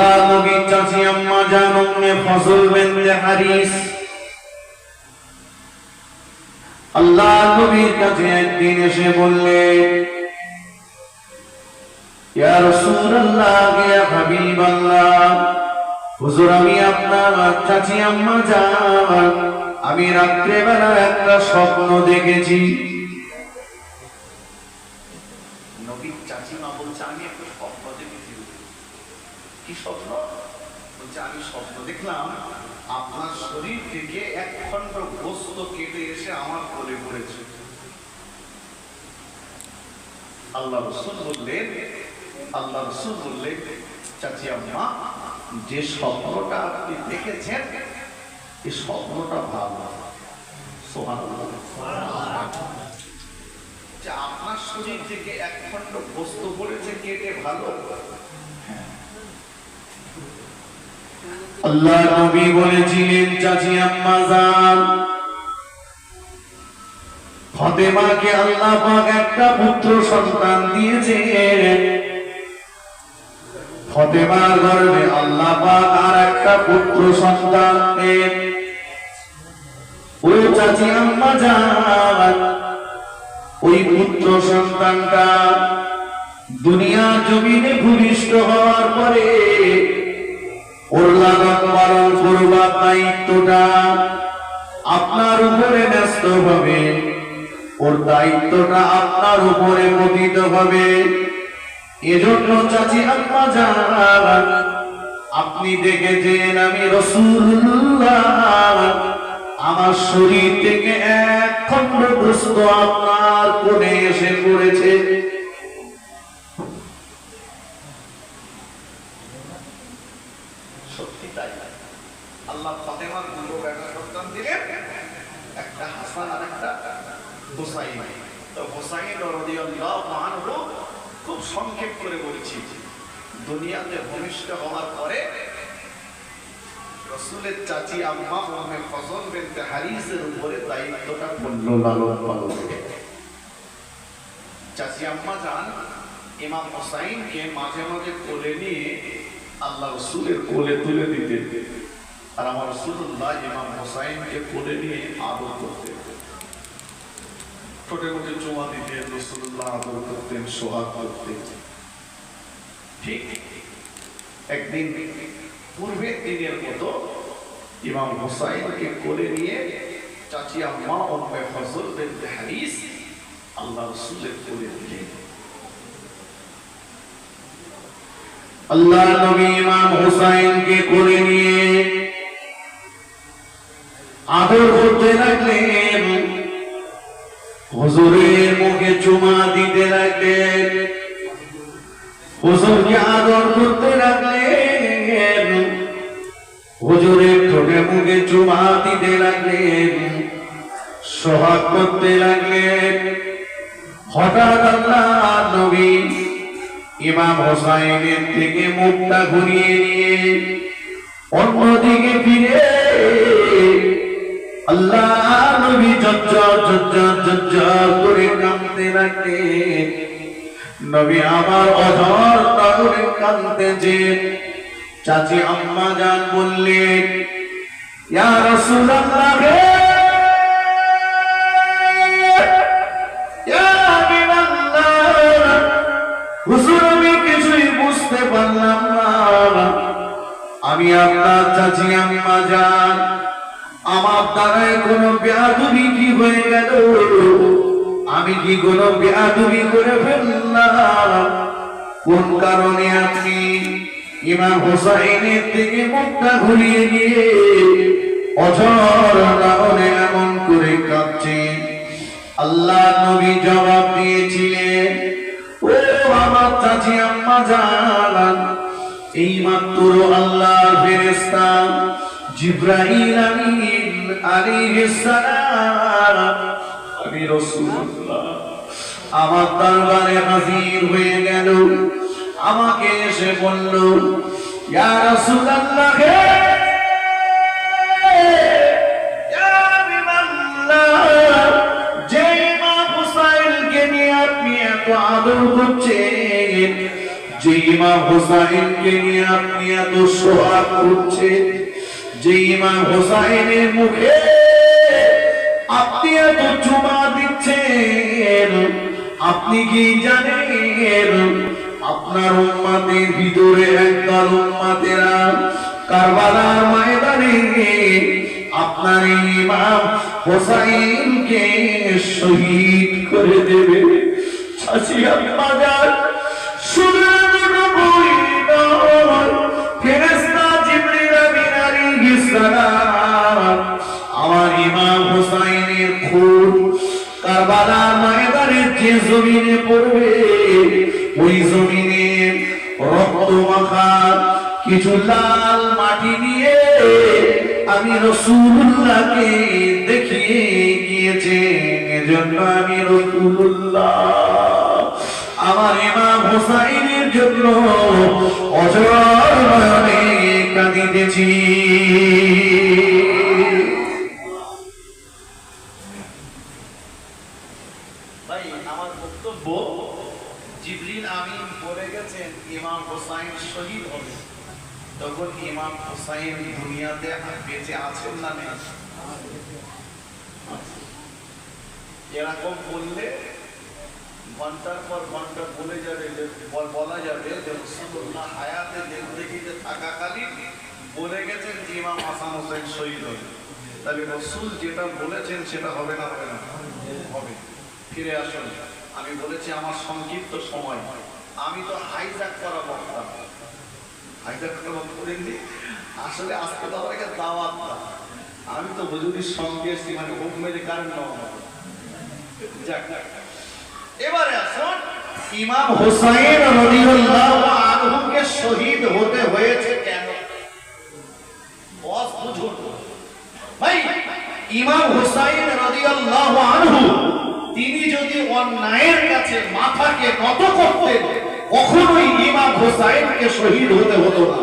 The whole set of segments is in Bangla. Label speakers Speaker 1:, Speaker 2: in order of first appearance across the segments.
Speaker 1: আল্লাহ নবী চাচি আম্মা জান উম্মে ফজল বিনতে হারিস আল্লাহ নবীর কাছে একদিন এসে বললেন, ইয়া রাসূলুল্লাহ, ইয়া হাবিবাল্লাহ, হুজুর আমি আপনার চাচি আম্মা জান আমি রাত্রে বেলা একটা স্বপ্ন দেখেছি। নবী চাচি মা বলছে, আমি একটা স্বপ্ন দেখেছি। কি স্বপ্ন? বলছে, আমি স্বপ্ন দেখলাম আপনার শরীর থেকে এক খণ্ড গোস্ত কেটে এসে আমার কোলে পড়েছে। আল্লাহ রাসূল বললেন, চাচি আম্মা, যে স্বপ্নটা আপনি দেখেছেন এই স্বপ্নটা ভালো। সুবহানাল্লাহ। যে আপনার শরীর থেকে এক খণ্ড গোস্ত পড়েছে কেটে ভালো। আল্লাহ নবী বলেছিলেন, চাচি আম্মা জান, ফাতেমাকে আল্লাহ পাক একটা পুত্র সন্তান দিয়েছেন। ফাতেমার গর্ভে আল্লাহ পাক আর একটা পুত্র সন্তান দেন। ওই চাচি আম্মা জান, ওই পুত্র সন্তানটা দুনিয়া জমিনে ভূমিষ্ঠ হওয়ার পরে ওর লালন পালন করবার দায়িত্বটা আপনার উপরে ন্যস্ত হবে, ওর দায়িত্বটা আপনার উপরে পতিত হবে। এজন্য চাচি আম্মা জান, আপনি দেখেছেন আমি রাসূলুল্লাহ আমার শরীর থেকে এক খণ্ড গোস্ত আপনার কোলে এসে পড়েছে। সত্যি তাই। আল্লাহ ফাতেমার দুটো বেটা সন্তান দিলেন, একটা হাসান আর একটা হুসাইন। তো হুসাইন রাদিয়াল্লাহু আনহু খুব সংক্ষেপ করে বলছি, দুনিয়াতে ভূমিষ্ঠ হওয়ার পরে রাসূলের চাচি আম্মা উম্মে ফজল বিনতে হারিসের উপরে দায়িত্বটা পড়ল লালন পালনের। চাচি আম্মা জান ইমাম হুসাইনকে মাঝে মাঝে কোলে নিয়ে আল্লাহ রাসূলের কোলে তুলে দিতেন, আর আমার রাসূলুল্লাহ ইমাম হুসাইনকে কোলে নিয়ে আদর করতেন, ঠোঁটে মুখে চুমা দিতেন, রাসূলুল্লাহ আদর করতেন, সোহাগ করতেন। ঠিক একদিন পূর্বের দিনের মতো ইমাম হুসাইনকে কোলে নিয়ে চাচি আম্মা উম্মে ফজল বিনতে হারিস আল্লাহ রাসূলের কোলে দিলেন। আল্লাহ নবী ইমাম হুসাইনকে কোলে নিয়ে আদর করতে লাগলেন, হুজুরের মুখে চুমা দিতে লাগলেন, হুজুরকে আদর করতে লাগলেন, হুজুরের ঠোঁটে মুখে চুমা দিতে লাগলেন, সোহাগ করতে লাগলেন। হঠাৎ আল্লাহ নবী ইমাম হুসাইনের থেকে মুখটা ঘুরিয়ে নিয়ে অন্যদিকে ফিরে আল্লাহ নবী ঝরঝর করে কাঁদতে লাগলেন। নবী আমার অঝর করে কাঁদতেছেন। চাচি আম্মা জান বললেন, ইয়া রাসূলুল্লাহ, ইয়া হাবিবাল্লাহ, হুজুর আমি কিছুই বুঝতে পারলাম না, আমি আপনার চাচি আম্মা জান, আমার দ্বারাই কোনো বেয়াদবি কি হয়ে গেল? আমি কি কোনো বেয়াদবি করে ফেললাম? কোন কারণে আপনি ইমাম হুসাইনের থেকে মুখটা ঘুরিয়ে নিয়ে অঝর কারণে এমন করে কাঁদছেন? আল্লাহ নবী জবাব দিয়েছিলেন, ও আমার চাচি আম্মা জান, এই মাত্র আল্লাহর ফেরেশতা জিবরাইল আমিন আলাইহিস সালাম আমি রাসূলুল্লাহ আমার দরবারে হাজির হয়ে গেল। আমাকে এসে বলল, ইয়া রাসূলুল্লাহ, ইয়া হাবিবাল্লাহ, যে ইমাম হুসাইনকে নিয়ে আপনি এত আদর করছেন, যে ইমাম হোসাইনকে নিয়ে আপনি এত সোহাগ করছেন, যে ইমাম হোসাইনের মুখে আপনি এত চুমা দিচ্ছেন, আপনি কি জানেন আপনার উম্মতের ভিতরে একদল উম্মতেরা কারবালার ময়দানে আপনার ইমাম হোসাইনকে শহীদ করে দেবে। চাচিয়া বাজার আমার ইমাম হোসাইনের খুন কারবালার ময়দানের যে জমিনে পড়বে, ওই জমিনে রক্ত মাখা কিছু লাল মাটি নিয়ে আমি রাসূলুল্লাহকে দেখিয়ে গিয়েছেন। এজন্য আমি রাসূলুল্লাহ আমার ইমাম হোসাইনের জন্য অজর নয়নে কাঁদিতেছি। ভাই, আমার বক্তব্য, জিবরিল আমিন বলে গেছেন ইমাম হোসাইন শহীদ হবে, তখন ইমাম হোসাইন দুনিয়াতে বেঁচে আছেন না নেই? এরকম বললে ঘন্টার পর ঘন্টা বলে যাবে, বলা যাবে যে রাসূলুল্লাহ হায়াতে জিন্দেগিতে থাকাকালীন বলে গেছেন যে ইমাম হাসান হোসেন শহীদ হবে। তাহলে রাসূল যেটা বলেছেন সেটা হবে না? হবে না? হবে। ফিরে আসুন, আমি বলেছি আমার সংক্ষিপ্ত সময়, আমি তো হাইজ্যাক করা বক্তা, হাইজ্যাক করা বক্তা আসলে আজকে তো আমার কাছে দাওয়াত না, আমি তো হুজুরের সঙ্গে মানে হুকুমে যে কারণ নেওয়া হবে। যাক, এবারে আসুন, ইমাম হোসাইন রাদিয়াল্লাহু আনহুকে শহীদ হতে হয়েছে কেন? বস বুঝুন ভাই, ইমাম হোসাইন রাদিয়াল্লাহু আনহু তিনি যদি অন্যায়ের কাছে মাথাকে নত করতেন, কখনোই ইমাম হোসাইনকে শহীদ হতে হতো না।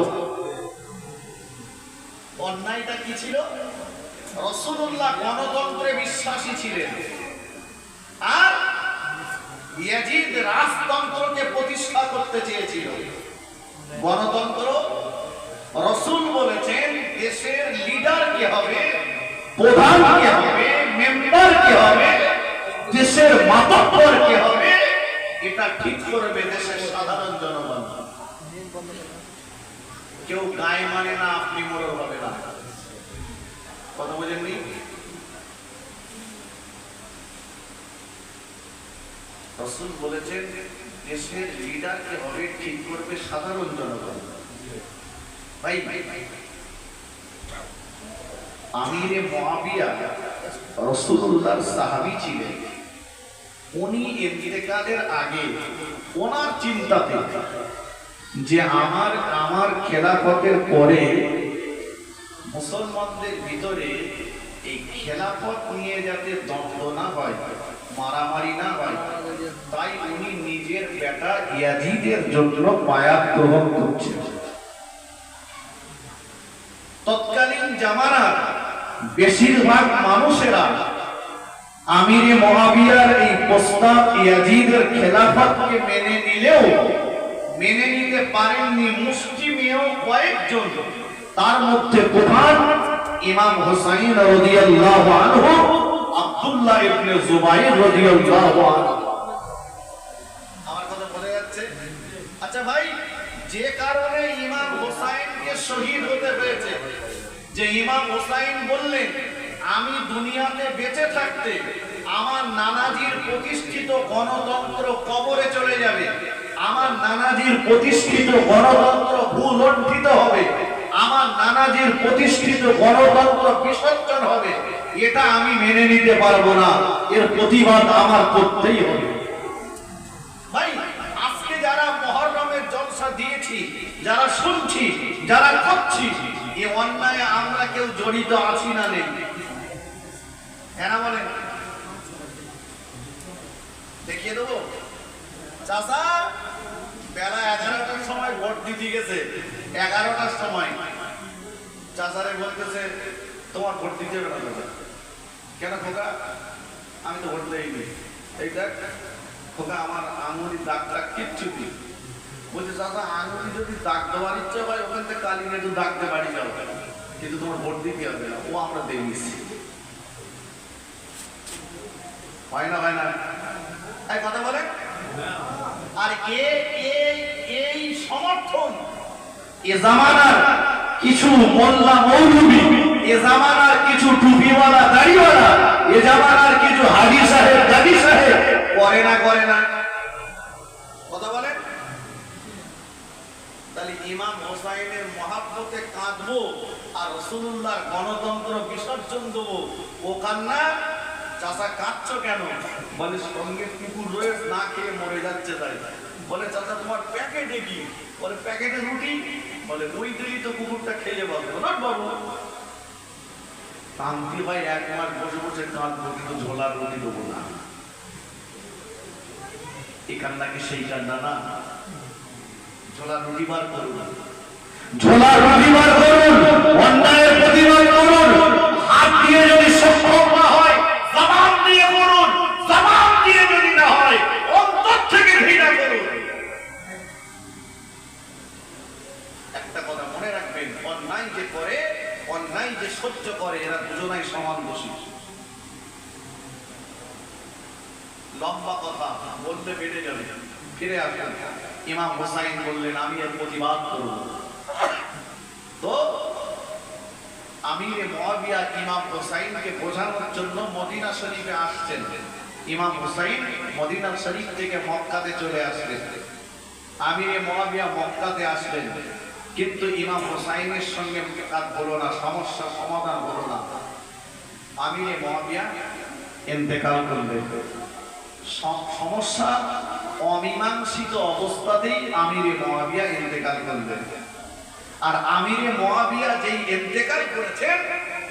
Speaker 1: অন্যায়টা কি ছিল? রাসূলুল্লাহ গণতন্ত্রে বিশ্বাসী ছিলেন, আর ইয়াজিদ রাজতন্ত্রকে প্রতিষ্ঠা করতে চেয়েছিল। গণতন্ত্র, রাসূল বলেছেন দেশের লিডার কে হবে, প্রধান কে হবে, মেম্বার কে হবে, দেশের মাতব্বর কে হবে, এটা ঠিক করবে দেশের সাধারণ জনগণ। কেউ গায়ে মানে না, আপনি মোড়ল হবে না। কথা বোঝেননি? রাসূল বলেছেন দেশের লিডার কে হবে, ঠিক করবে সাধারণ জনগণ। ভাই, আমিরে মুআবিয়া রাসূলুল্লাহর সাহাবী ছিলেন। উনি ইন্তেকালের আগে ওনার চিন্তাতে যে আমার খেলাফতের পরে মুসলমানদের ভিতরে এই খেলাফত নিয়ে যাতে দ্বন্দ্ব না হয়, মারামারি না হয়, তাই উনি নিজের বেটা ইয়াজিদের জন্য বায়াত গ্রহণ করছেন। তৎকালীন জামানার বেশিরভাগ মানুষেরা আমিরে মুআবিয়ার এই প্রস্তাব ইয়াজিদের খেলাফতকে মেনে নিলেও মেনে নিতে পারেননি মুসলিমেও কয়েকজন, তার মধ্যে প্রধান ইমাম হোসাইন রাদিয়াল্লাহু আনহু, আব্দুল্লাহ ইবনে জুবাইর রাদিয়াল্লাহু আনহু। আমার কথা বোঝা যাচ্ছে? আচ্ছা ভাই, যে কারণে ইমাম হোসাইনকে শহীদ হতে হয়েছে, যে ইমাম হোসাইন বললেন আমি দুনিয়াতে বেঁচে থাকতে আমার নানাজির প্রতিষ্ঠিত গণতন্ত্র কবরে চলে যাবে, আমার নানাজির প্রতিষ্ঠিত গণতন্ত্র ভূলুণ্ঠিত হবে, আমার নানাজির প্রতিষ্ঠিত গণতন্ত্র বিসর্জন হবে, এটা আমি মেনে নিতে পারবো না, এর প্রতিবাদ আমার করতেই হবে। ভাই, আজকে যারা মুহররমের জলসা দিয়েছি, যারা শুনছি, যারা করছি, এই অন্যায় আমরা কেউ জড়িত আছি না নেই? কেন বলেন? দেখিয়ে দেবো। চাচা বেলা 11টার সময় ভোট দিতে গেছে, 11টার সময় চাচারে বলতেছে তোমার ভোট দিতে হবে না। কেন খোকা? আমি তো ভোট দেইনি। এই দেখ খোকা, আমার আঙুলি দাগ টাগ কিচ্ছু দিই, বলছে চাচা আঙুলি যদি দাগ দেওয়ার ইচ্ছে হয় ওখান থেকে কালি একটু দাগতে বাড়ি যাও, কিন্তু তোমার ভোট দিতে হবে না। ও আমরা দেখেছি, হয় না হয় না? তাই কথা বলে। আর এই সমর্থন এ জামানার কিছু মোল্লা মৌলবি, এ জামানার কিছু টুপিওয়ালা দাড়িওয়ালা, এ জামানার কিছু হাজি সাহেব দাদি সাহেব করে না করে না? কথা বলেন। তাহলে ইমাম হোসাইনের মহাব্বতে কাঁদবো আর রাসূলুল্লাহর গণতন্ত্র বিসর্জন দেবো, ও কান্না। চাচা কাঁদছো কেন? বলে সঙ্গে কুকুর রয়েছে, না খেয়ে মরে যাচ্ছে তাই। বলে চাচা তোমার প্যাকেটে কি? বলে প্যাকেটে রুটি। বলে ওই দিনই তো কুকুরটা খেলে বলবো না বাবু। শান্তি ভাই এক মাস বসে বসে কাঁদবো, কিন্তু ঝোলার রুটি দেবো না। এই কান্না কি সেই কান্না না? ঝোলার রুটি বার করুন, ঝোলার রুটি বার করুন, অন্যায়ের প্রতিবাদ করুন। হাত দিয়ে যদি সক্ষম না হয় জবান দিয়ে করুন, জবান দিয়ে যদি না হয় অন্তর থেকে ঘৃণা করুন। একটা কথা মনে রাখবেন, অন্যায় যে করে, অন্যায় যে সহ্য করে, এরা দুজনাই সমান দোষী। লম্বা কথা বলতে বেড়ে যাবে, ফিরে আসবেন। ইমাম হোসাইন বললেন আমি এর প্রতিবাদ করব। তো আমিরে মুআবিয়া ইমাম হোসাইনকে বোঝানোর জন্য মদিনা শরীফে আসছেন। ইমাম হোসাইন মদিনা শরীফ থেকে মক্কাতে চলে আসলেন। আমিরে মুআবিয়া মক্কাতে আসলেন, কিন্তু ইমাম হোসাইনের সঙ্গে কাজ হলো না, সমস্যা সমাধান হলো না। আমিরে মুআবিয়া ইন্তেকাল করলেন। সমস্যা অমীমাংসিত অবস্থাতেই আমিরে মুআবিয়া ইন্তেকাল করলেন। আর আমিরে মুআবিয়া যেই ইন্তেকাল করেছেন,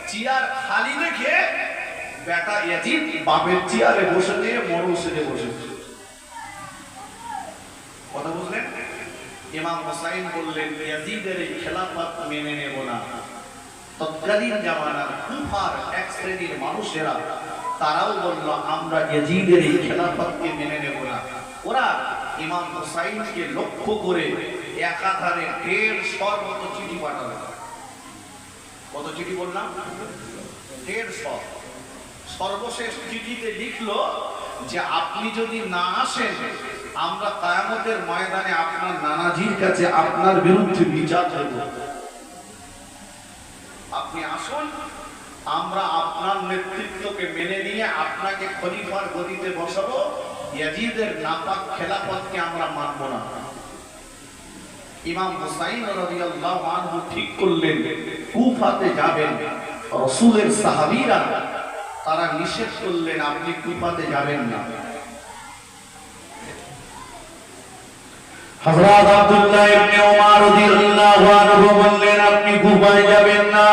Speaker 1: চেয়ার খালি রেখে বেটা ইয়াজিদ বাপের চেয়ারে বসে দিয়ে মরুসিদে বসেছে। কথা বুঝলেন? ইমাম হোসাইন বললেন ইয়াজিদের এই খেলাফত মেনে নেব না। তৎকালীন জামানার কুফার এক শ্রেণীর মানুষেরা তারাও বলল আমরা ইয়াজিদের এই খেলাফতকে মেনে নেব না। ওরা ইমাম হোসাইনকে লক্ষ্য করে একাধারে 150 মতো চিঠি পাঠালো। কত চিঠি বললাম? 150। সর্বশেষ চিঠিতে লিখলো যে আপনি যদি না আসেন, আমরা কিয়ামতের ময়দানে আপনার নানাজির কাছে আপনার বিরুদ্ধে বিচার দেব। আপনি আসুন, আমরা আপনার নেতৃত্বকে মেনে নিয়ে আপনাকে খলিফার গদিতে বসাবো। ইয়াজিদের নাপাক খেলাফতকে আমরা মানব না। ইমাম হুসাইন রাদিয়াল্লাহু আনহু ঠিক করলেন কুফাতে যাবেন। রাসূলের সাহাবীরা তারা নিষেধ করলেন আপনি কুফাতে যাবেন না। হযরত আব্দুল্লাহ ইবনে ওমর রাদিয়াল্লাহু আনহু বললেন আপনি কুফায় যাবেন না।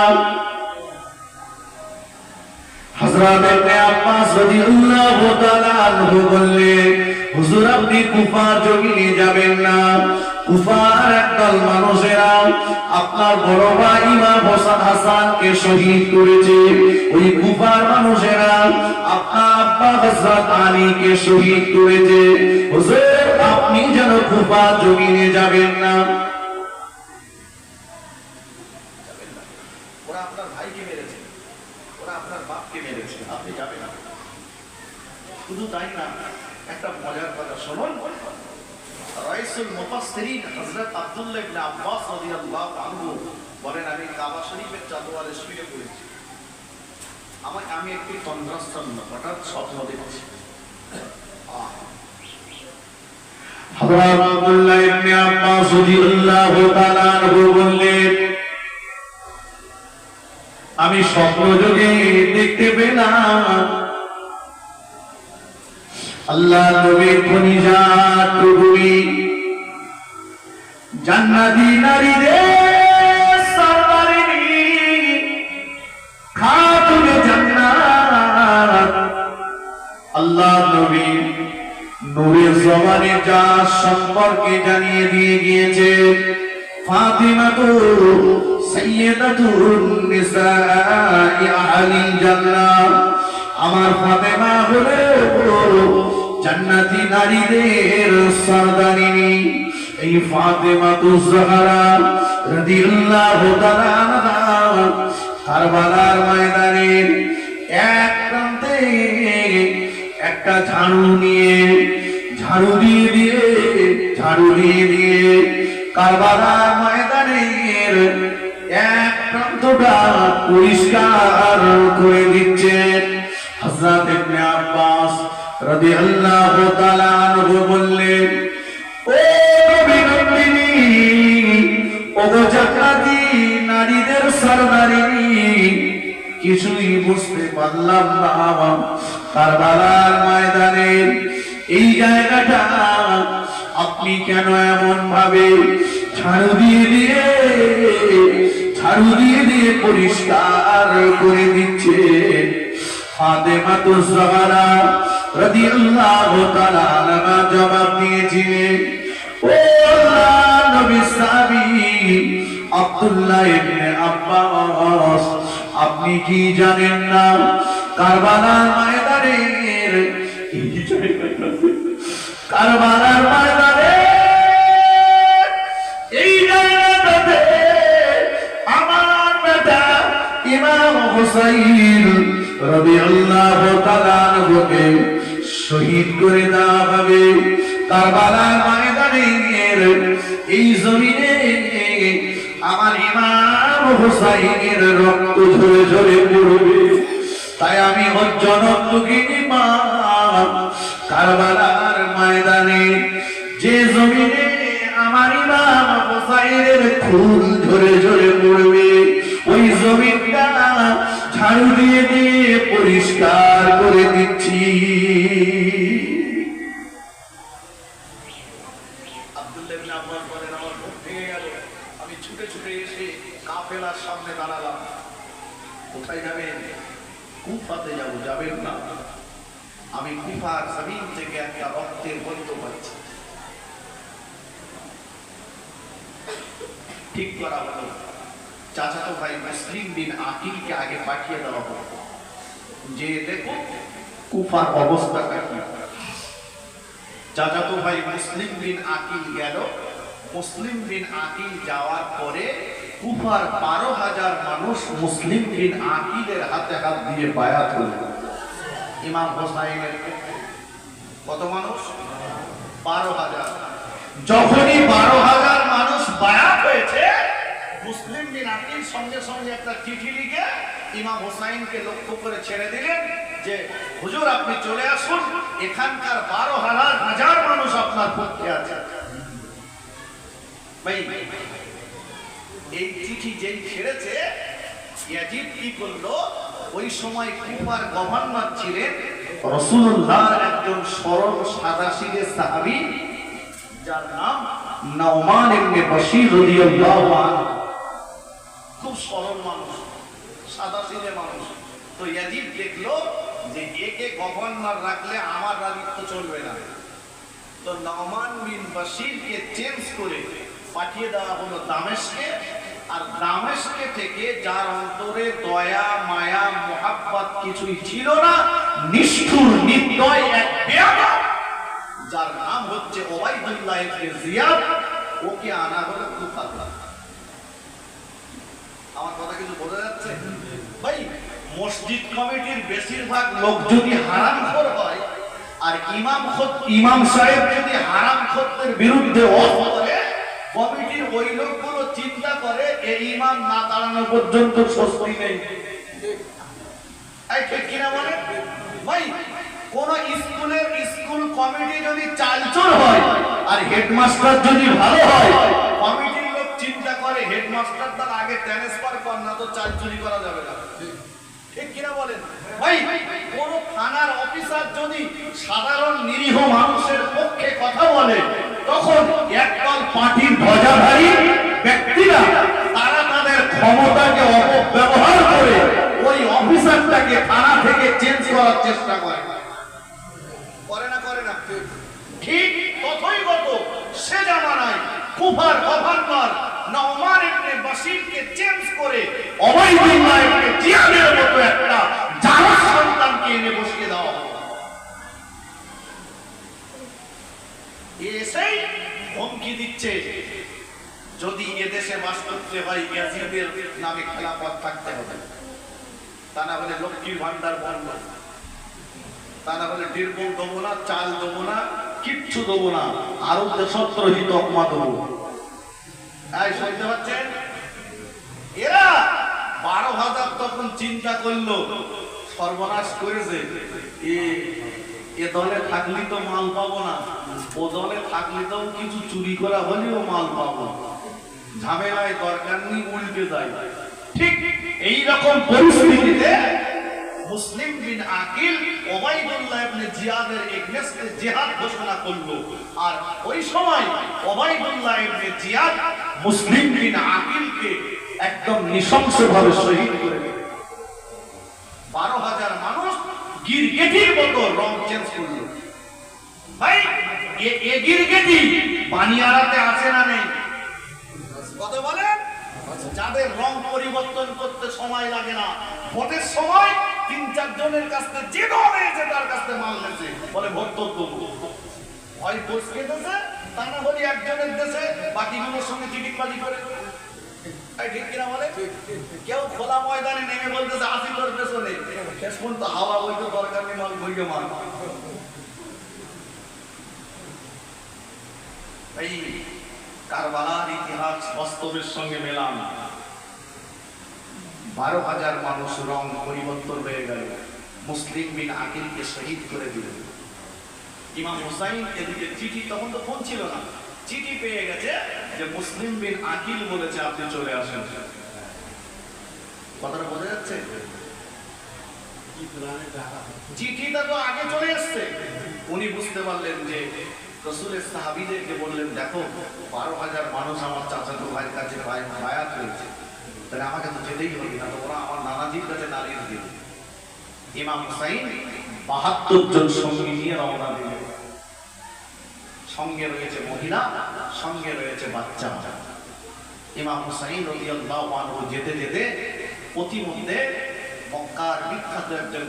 Speaker 1: হযরত ইবনে আব্বাস রাদিয়াল্লাহু তাআলা আনহু বললেন হুজুর আপনি কুফার জমিনে যাবেন না। কুফার একদল মানুষেরা আপনার বড় ভাই ইমাম হাসানকে শহীদ করেছে। ওই কুফার মানুষেরা আপনার আব্বা হযরত আলীকে শহীদ করেছে। হুজুর আপনি যেন কুফার জমিনে যাবেন না। ওরা আপনার ভাইকে মেরেছে, ওরা আপনার বাপকে মেরেছে, আপনি যাবেন না। শুধু তাই না, একটা মজার কথা শুনুন। রাইসুল মুফাসসিরিন হযরত আব্দুল্লাহ ইবনে আব্বাস রাদিয়াল্লাহু আনহু বলেন আমি কাবা শরীফের চাদরে শুয়ে পড়েছি। আমি একটি তন্দ্রাচ্ছন্ন হঠাৎ স্বপ্ন দেখছি। হযরত আব্দুল্লাহ ইবনে আব্বাস রাদিয়াল্লাহু তাআলা আনহু বললেন আমি স্বপ্ন যোগে দেখতে পেলাম আল্লাহ নবীর কলিজার টুকরি জান্নাতি নারীদের সরদারিনী খাতুনে জান্নাত আল্লাহ নবী নূরের জবানে যা সম্পর্কে জানিয়ে দিয়ে গিয়েছে ফাতিমাতু সাইয়্যিদাতুন নিসাই আহলিল জান্নাহ আমার ফাতেমা হলো জান্নাতি নারীদের সরদারিনী। এই ফাতেমাতুজ জাহরা রাদিয়াল্লাহু তাআলা আনহা কারবালার ময়দানে এক প্রান্তে একটা ঝাড়ু দিয়ে কারবালার ময়দানের এক প্রান্তটা পরিষ্কার করে দিচ্ছেন। হযরত ইবনে আব্বাস রাদিয়াল্লাহু তাআলা আনহু বললেন, ও নবী, ও জান্নাতি নারীদের সরদারিনী, কিছুই বুঝতে পারলাম না। কারবালার ময়দানে এই জায়গাটা আপনি কেন এমন ভাবে ঝাড়ু দিয়ে পরিষ্কার করে দিচ্ছে? ফাতেমাতুজ জাহরা রাদিয়াল্লাহু তাআলা আনহা জবাব দিয়েছিলেন, ও আল্লাহর নবীর সাহাবী আব্দুল্লাহ ইবনে আব্বাস, আপনি কি জানেন না কারবালার ময়দানে এই জায়গাটাতে আমার বেটা ইমাম হুসাইন রাদিয়াল্লাহু তাআলা আনহুকে শহীদ করে দেওয়া হবে। কারবালার ময়দানের এই জমিনে আমার ইমাম হুসাইনের রক্ত ঝরে ঝরে পড়বে। তাই আমি জনপ্রকৃতি কারবালার ময়দানে যে জমিনে আমার ইমাম হুসাইনের খুন ঝরে ঝরে পড়বে, ওই জমিনটা ঝাড়ু দিয়ে পরিষ্কার করে দিচ্ছি। আব্দুল্লাহ ইবনে আব্বাস বলেন, আমার বুক ভেঙে গেল। আমি ছুটে ছুটে এসে কাফেলার সামনে দাঁড়ালাম। কোথায় যাবেন? কুফাতে যাব। যাবেন না? আমি কুফার জমিন থেকে একটা রক্তের গন্ধ পাচ্ছি। ঠিক করা হলো, চাচাতো ভাই মুসলিম বিন আকিলকে আগে পাঠিয়ে দেওয়া হলো যে দেখো কুফার অবস্থাটা কি। চাচাতো ভাই মুসলিম বিন আকিল গেল। মুসলিম বিন আকিল যাওয়ার পরে কুফার 12,000 মানুষ মুসলিম বিন আকিলের হাতে হাত দিয়ে বায়াত হল। ইমাম হোসাইনের কত মানুষ? 12,000। যখনই 12,000 মানুষ বায়াত হয়েছে, মুসলিম বিন আকিল সঙ্গে সঙ্গে একটা চিঠি লিখে ইমাম হোসাইনকে লক্ষ্য করে ছেড়ে দিলেন যে হুজুর আপনি চলে আসুন, এখানকার 12,000 মানুষ আপনার পক্ষে আছে। এই চিঠি যেই ছেড়েছে, ইয়াজিদ কি করলো, ওই সময় কুফার গভর্নর ছিলেন রাসূলুল্লাহর একজন সরল সাদাসিধে সাহাবী, যার নাম নুমান ইবনে বাশীর রাদিয়াল্লাহু আনহু। খুব সরল মানুষ, সাদাসিধে মানুষ। তো ইয়াজিদ দেখলো যে একে গভর্নর রাখলে আমার রাজত্ব চলবে না। তো নুমান বিন বাশীরকে চেঞ্জ করে পাঠিয়ে দেওয়া হলো দামেস্কে। আর দামেস্কে থেকে যার অন্তরে দয়া মায়া মুহাব্বত কিছুই ছিল না, নিষ্ঠুর নির্দয় এক বেয়াদব, যার নাম হচ্ছে ওবাইদুল্লাহ ইবনে জিয়াদ, ওকে আনা হলো কুফাতে। আমার কথা কিছু বোঝা যাচ্ছে ভাই? মসজিদ কমিটির বেশিরভাগ লোক যদি হারামখোর হয়, আর ইমাম সাহেব যদি হারামখোরদের বিরুদ্ধে ওয়াজ করে, কমিটির ওই লোকগুলো চিন্তা করে এই ইমাম না দাঁড়ানো পর্যন্ত স্বস্তি নেই। ঠিক কিনা বলে ভাই? কোন স্কুল কমিটি যদি চালচুর হয় আর হেডমাস্টার যদি ভালো হয়, কমিটির লোক চিন্তা করে হেডমাস্টার তার আগে ট্রান্সফার কর, না তো চালচুরি করা যাবে না। ঠিক কিনা বলেন ভাই? কোন থানার অফিসার যদি সাধারণ নিরীহ মানুষের পক্ষে কথা বলে, তখন একদল পার্টির ধ্বজাধারী ব্যক্তিরা তারা তাদের ক্ষমতাকে অপব্যবহার করে ওই অফিসারটাকে থানা থেকে চেঞ্জ করার চেষ্টা করে। করে না? ঠিক তথৈবত সে জামানায় কুফার গভর্নর নুমান ইবনে বাশীরকে চেঞ্জ করে ওবাইদুল্লাহ ইবনে জিয়াদের মতো একটা জানা সন্তানকে এনে বসিয়ে দেওয়া হলো। এসেই হুমকি দিচ্ছে ইয়াজিদের নামে খেলাফত থাকতে হবে, তা না হলে লক্ষ্মীর ভান্ডার বন্ধ, তা না হলে ডিরবল দেবো না, চাল দেবো না, কিচ্ছু দেবো না, আরো দেশদ্রোহী তকমা দেবো। এই শুনতে পাচ্ছেন? এরা 12,000 তখন চিন্তা করলো সর্বনাশ করেছে, এ দলে থাকলে তো মাল পাবো না, ও দলে থাকলে তো কিছু চুরি করা হলেও মাল পাবো, ঝামেলায় দরকার নেই, উল্টে যায়। ঠিক এইরকম পরিস্থিতিতে মুসলিম বিন আকিল ওবাইদুল্লাহ ইবনে জিয়াদের এগেইনস্টে জিহাদ ঘোষণা করলো। আর ওই সময় ওবাইদুল্লাহ ইবনে জিয়াদ মুসলিম বিন আকিলকে একদম নৃশংসভাবে শহীদ করে দিল। 12,000 মানুষ গিরগিটির মতো রং চেঞ্জ করলো। ভাই এ গিরগিটি বানিয়ারাতে আছে না নেই? কত বলেন? যাদের রং পরিবর্তন করতে সময় লাগে না, ভোটের সময় 3-4 জনের কাছ থেকে যে দল হয়েছে তার কাছ থেকে মাল নেছে, বলে ভোট তো দেবো, হয় বসকে দেশে, তা না হলে একজনের দেশে বাকিগুলোর সঙ্গে চিটিংবাজি করে। ঠিক কিনা বলে? কেউ খোলা ময়দানে নেমে বলতেছে আসি তোর পেছনে, শেষ পর্যন্ত হাওয়া বইতে দরকার নেই, মাল বইকে মাল। এই কারবালার ইতিহাস বাস্তবের সঙ্গে মেলান। 12,000 মানুষ রং পরিবর্তন হয়ে গেল, মুসলিম বিন আকিলকে শহীদ করে দিলেন। ইমাম হুসাইন এদিকে চিঠি, তখন তো ফোন ছিল না, চিঠি পেয়ে গেছে যে মুসলিম বিন আকিল বলেছে আপনি চলে আসেন। কথাটা বোঝা যাচ্ছে? চিঠিটা তো আগে চলে এসছে। উনি বুঝতে পারলেন যে রাসূলের সাহাবীদেরকে বললেন, দেখো 12,000 মানুষ আমার চাচাতো ভাইয়ের কাছে বায়াত হয়েছে, তাহলে আমাকে তো যেতেই হবে, না তো ওরা আমার নানাজির কাছে নালিশ দিল। ইমাম হুসাইন 72 জন সঙ্গী নিয়ে রওনা দিলেন। সঙ্গে রয়েছে মহিলা, সঙ্গে রয়েছে বাচ্চা। ইমাম হুসাইন রাদিয়াল্লাহু আনহু যেতে যেতে প্রতিমধ্যে মক্কার বিখ্যাত একজন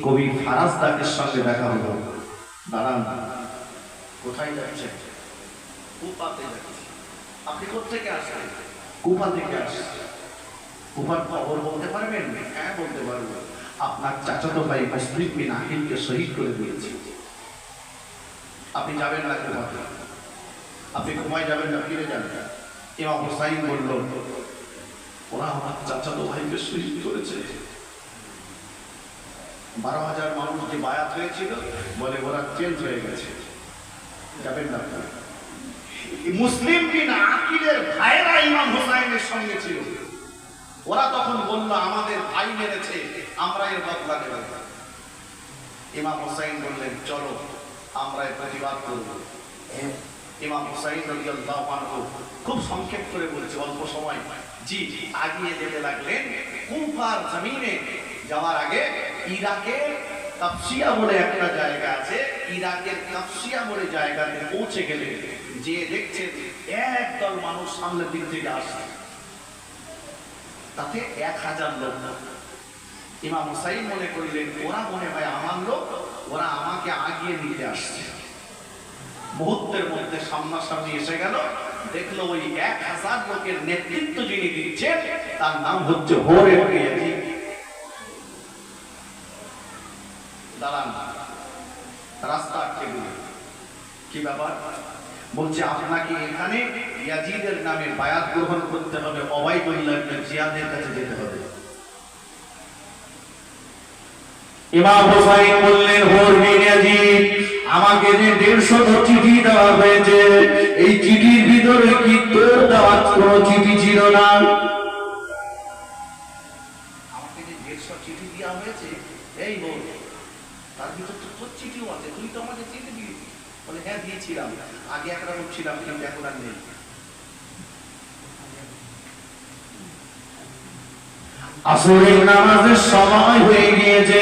Speaker 1: কবি ফারাজদাকের সঙ্গে দেখা হলো। দাঁড়ান, কোথায় যাচ্ছেন? কুফাতে যাচ্ছি। আপনি কোথেকে আসছেন? কুফা থেকে আসছেন। কুফার খবর বলতে পারবেন? হ্যাঁ বলতে পারবো। আপনার চাচাতো ভাই মুসলিম বিন আকিলকে শহীদ করে দিয়েছে, আপনি যাবেন না কুফাতে, আপনি কুফায় যাবেন না, ফিরে যাবেন। ইমাম হুসাইন বলল, ওরা আমার চাচাতো ভাইকে শহীদ করেছে। 12,000 মানুষ যে বায়াত হয়েছিল, বলে ওরা চেঞ্জ হয়ে গেছে, যাবেন না। মুসলিম বিন আকিলের ভাইরা ইমাম হুসাইনের সঙ্গে ছিল, ওরা তখন বলল আমাদের ভাই মেরেছে, আমরা এর বদলা নেব। ইমাম হুসাইন বললেন, চলো আমরা এর প্রতিবাদ করব। ইমাম হুসাইন রাদিয়াল্লাহু আনহু খুব সংক্ষেপ করে বলেছে, অল্প সময় জি আগিয়ে যেতে লাগলেন। কুফার জমিনে যাওয়ার আগে ইরাকের কাফসিয়া বলে একটা জায়গা আছে, ইরাকের কাফসিয়া বলে জায়গাতে পৌঁছে গেলে যে দেখছেন একদল মানুষ সামনের দিক থেকে আসছে, তাতে 1,000 লোক। ইমাম হুসাইন মনে করলেন ওরা মনে হয় আমার লোক, ওরা আমাকে আগিয়ে নিতে আসছে। মুহূর্তের মধ্যে সামনাসামনি এসে গেল, দেখলো ওই 1,000 লোকের নেতৃত্ব যিনি দিচ্ছেন তার নাম হচ্ছে হোর ইবনে ইয়াজিদ। দাঁড়ান, রাস্তা আটকে দিল। কি ব্যাপার? বলছে আপনাকে এখানে ইয়াজিদের নামে বায়াত গ্রহণ করতে হবে, ওবাইদুল্লাহ ইবনে জিয়াদের কাছে যেতে হবে। ইমাম হুসাইন বললেন, হোর ইবনে ইয়াজিদ, আমাকে যে 150 চিঠি দেওয়া হয়েছে, এই চিঠির ভিতরে কি তোর দেওয়া কোনো চিঠি ছিল না? আমাকে যে 150 চিঠি দেওয়া হয়েছে, এই বল তার ভিতর তো তোর চিঠিও আছে, তুই তো আমাকে চিঠি দিয়েছিস। বলে হ্যাঁ দিয়েছিলাম, আগে একরকম ছিলাম কিন্তু এখন আর নেই। আসরের নামাজের সময় হয়ে গিয়েছে।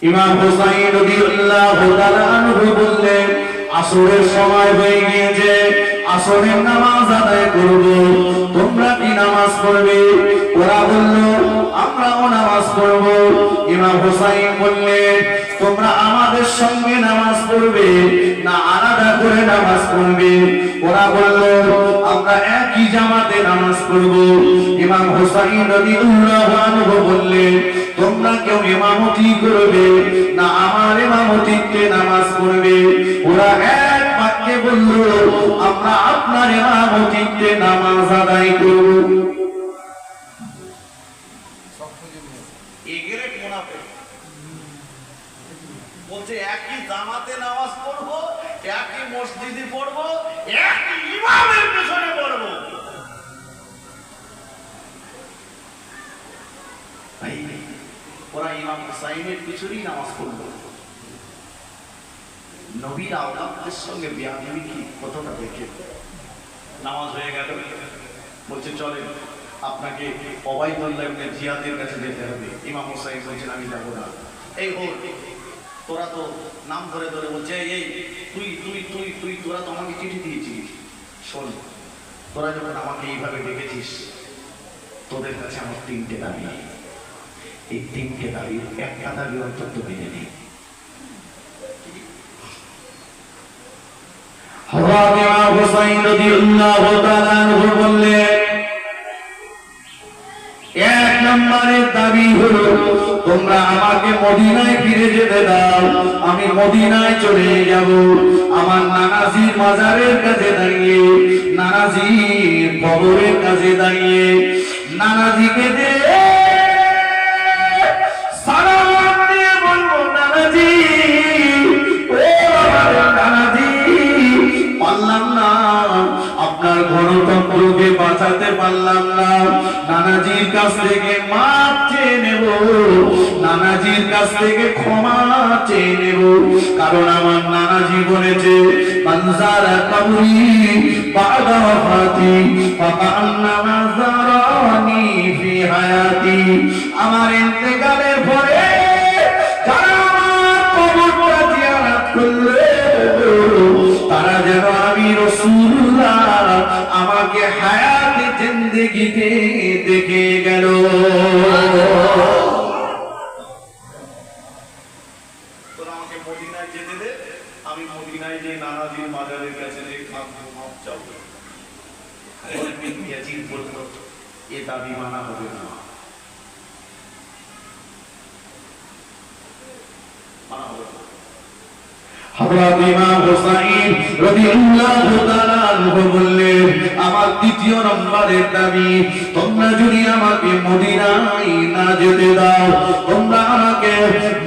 Speaker 1: ইমাম হুসাইন রাদিয়াল্লাহু তাআলা আনহু বললেন, আসরের সময় হয়ে গিয়েছে, আসরের নামাজ আদায় করব, তোমরা কি নামাজ পড়বে? ওরা বলল আমরাও নামাজ পড়ব। ইমাম হুসাইন বললেন, তোমরা আমাদের সঙ্গে নামাজ পড়বে না আলাদা করে নামাজ পড়বে? ওরা বলল আমরা একই জামাতে নামাজ পড়বো। ইমাম হুসাইন রাদিয়াল্লাহু আনহু বললেন, তোমরা কেউ ইমামতি করবে না আমার ইমামতিতে নামাজ পড়বে? ওরা এক বাক্যে বলল, আমরা আপনার ইমামতিতে নামাজ আদায় করব। এগেরে মুনাফিক বলছে একই জামাতে নামাজ পড়বো, একই মসজিদে পড়বো, একই ইমামের পেছনে পড়বো। ওরা ইমাম হুসাইনের পিছনেই নামাজ পড়লো। নবীর আওলাদের সঙ্গে বেয়াদবি কি কতটা দেখে। নামাজ হয়ে গেল, বলছে চলেন আপনাকে ওবাইদুল্লাহ ইবনে জিয়াদের কাছে যেতে হবে। ইমাম হুসাইন বলছেন আমি যাবো না। এই হোক, তোরা তো নাম ধরে ধরে বলছে এই তুই তুই তুই তুই তোরা তো আমাকে চিঠি দিয়েছিস, শোন তোরা যখন আমাকে এইভাবে ডেকেছিস, তোদের কাছে আমার 3টে দাবি। এই 3টে দাবির একটা দাবি অন্তত মেনে নেই। হযরত ইমাম হুসাইন রাদিয়াল্লাহু তাআলা আনহু বললেন, এক নম্বরের দাবি হলো তোমরা আমাকে মদিনায় ফিরে যেতে দাও। আমি মদিনায় চলে যাব, আমার নানাজির মাজারের কাছে দাঁড়িয়ে, নানাজির কবরের কাছে দাঁড়িয়ে নানাজিকে দে সালাম দিয়ে বলবো, নানাজি ও আমার নানাজি, পারলাম না আপনার গণতন্ত্রকে বাঁচাতে পারলাম না, নানাজির কাছ থেকে মাপ চেয়ে নেব, নানাজির কাছ থেকে ক্ষমা চেয়ে নেব। কারণ আমার নানাজি বলেছে মানজারা কবরি বাদা ওয়াফাতি ফাকান্নামা যারানি ফি হায়াতি। আমার ইন্তেকালের পরে যারা আমার কবরটা জিয়ারত করবে তারা যেন আমি রাসূলুল্লাহ আমাকে হায়াতে জিন্দেগিতে দেখে গেল। তোরা আমাকে মদিনায় যেতে দে, আমি মদিনায় যে নানাজির মাজারের কাছে যে মাপ চাবো। ইয়াজিদ বলল এ দাবি মানা হবে না, মানা হবে না। হযরত ইমাম হুসাইন রাদিয়াল্লাহু তাআলা আনহু বললেন, আমার দ্বিতীয় নম্বরের দাবি, তোমরা যদি আমাকে মদিনায় না যেতে দাও, তোমরা আমাকে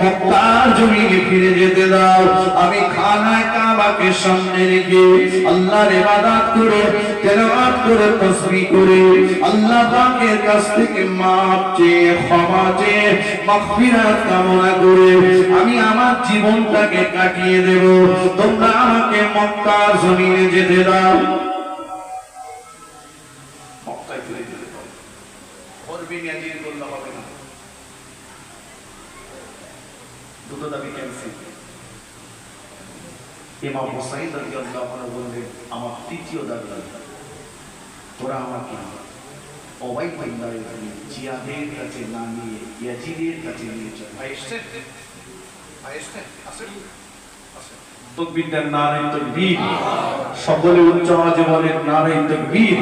Speaker 1: মক্কার জমিনে ফিরে যেতে দাও, আমি খানায়ে কাবাকে সামনে রেখে আল্লাহর ইবাদত করে, তেলাওয়াত করে, তাসবিহ করে, আল্লাহ পাকের কাছ থেকে মাপ চেয়ে, ক্ষমা চেয়ে, মাগফিরাত কামনা করে আমি আমার জীবনটাকে কাটিয়ে দেব। তোমরা আমাকে মক্কার জমিনে যেতে দাও। মক্কায় ফিরে যেতে দাও। করবেন ইয়াজিদ বললে হবে না। দুটো দাবি ক্যান্সেল। ইমাম হুসাইন রাদিয়াল্লাহু আনহু বললেন, আমার তৃতীয় দাবি, তোরা আমাকে ওবাইদুল্লাহ ইবনে জিয়াদের কাছে না নিয়ে ইয়াজিদের কাছে নিয়ে চল। আয়েশতেন আসেন তাকবীর দেন, নারে তাকবীর। সকলে উচ্চ আওয়াজে বলেন নারে তাকবীর।